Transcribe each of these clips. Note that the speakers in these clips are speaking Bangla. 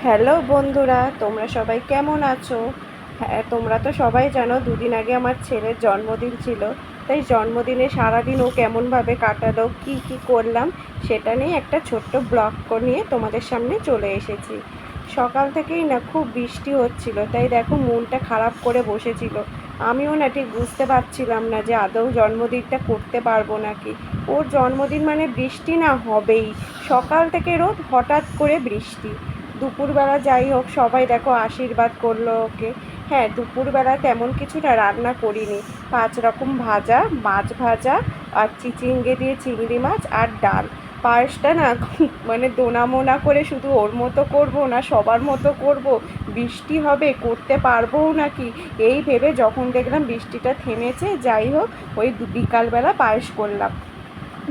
হ্যালো বন্ধুরা, তোমরা সবাই কেমন আছো? হ্যাঁ, তোমরা তো সবাই জানো দুদিন আগে আমার ছেলের জন্মদিন ছিল। তাই জন্মদিনে সারাদিন ও কেমনভাবে কাটালো, কি কি করলাম, সেটা নিয়ে একটা ছোট্ট ব্লগ নিয়ে তোমাদের সামনে চলে এসেছি। সকাল থেকেই না খুব বৃষ্টি হচ্ছিল, তাই দেখো মনটা খারাপ করে বসেছিল। আমিও না ঠিক বুঝতে পারছিলাম না যে আদৌ জন্মদিনটা করতে পারবো নাকি। ওর জন্মদিন মানে বৃষ্টি না হবেই। সকাল থেকে রোদ, হঠাৎ করে বৃষ্টি। দুপুরবেলা যাই হোক সবাই দেখো আশীর্বাদ করলো ওকে। হ্যাঁ, দুপুরবেলা তেমন কিছু না রান্না করিনি। 5 রকম ভাজা, মাছ ভাজা আর চিচিঙ্গে দিয়ে চিংড়ি মাছ আর ডাল। পায়েসটা না মানে দোনামোনা করে শুধু ওর মতো করব না সবার মতো করব, বৃষ্টি হবে করতে পারবোও নাকি, এই ভেবে যখন দেখলাম বৃষ্টিটা থেমেছে, যাই হোক ওই বিকালবেলা পায়েস করলাম।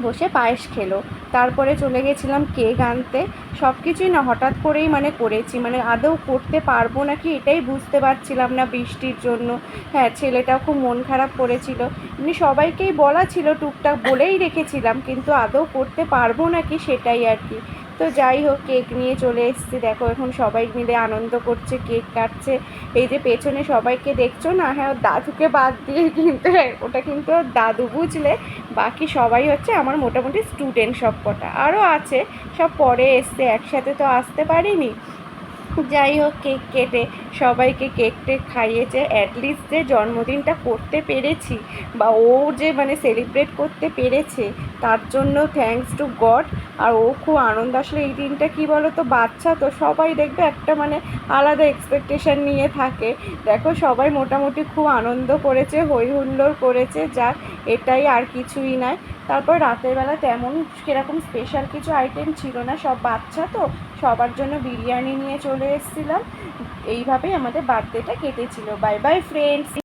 বসে পায়েস খেলো। তারপরে চলে গেছিলাম কেক আনতে। সব কিছুই না হঠাৎ করেই মানে করেছি, মানে আদৌ করতে পারবো নাকি এটাই বুঝতে পারছিলাম না বৃষ্টির জন্য। হ্যাঁ, ছেলেটাও খুব মন খারাপ করেছিল। এমনি সবাইকেই বলা ছিল, টুকটাক বলেই রেখেছিলাম, কিন্তু আদৌ করতে পারবো নাকি সেটাই আর কি। তো যাই হোক কেক নিয়ে চলে এসেছি, দেখো এখন সবাই মিলে আনন্দ করছে, কেক কাটছে। এই যে পেছনে সবাইকে দেখছো না, হ্যাঁ ওর দাদুকে বাদ দিয়ে, কিন্তু ওটা কিন্তু ওর দাদু, বুঝলে। বাকি সবাই হচ্ছে আমার মোটামুটি স্টুডেন্ট, সব কটা আরও আছে, সব পরে এসছে, একসাথে তো আসতে পারিনি। যাই হোক কেক কেটে সবাইকে কেক টেক খাইয়েছে, অ্যাটলিস্ট যে জন্মদিনটা করতে পেরেছি বা ও যে মানে সেলিব্রেট করতে পেরেছে, তার জন্য থ্যাঙ্কস টু গড। আর ও খুব আনন্দ, আসলে এই দিনটা কি বলো তো, বাচ্চা তো সবাই দেখবে একটা মানে আলাদা এক্সপেকটেশন নিয়ে থাকে। দেখো সবাই মোটামুটি খুব আনন্দ করেছে, হই হুল্লোড় করেছে, যাক এটাই, আর কিছুই নয়। তারপর রাতের বেলা তেমন সেরকম স্পেশাল কিছু আইটেম ছিল না, সব বাচ্চা তো, সবার জন্য বিরিয়ানি নিয়ে চলে এসেছিলাম। এইভাবেই আমাদের বার্থডেটা কেটেছিল। Bye bye friends.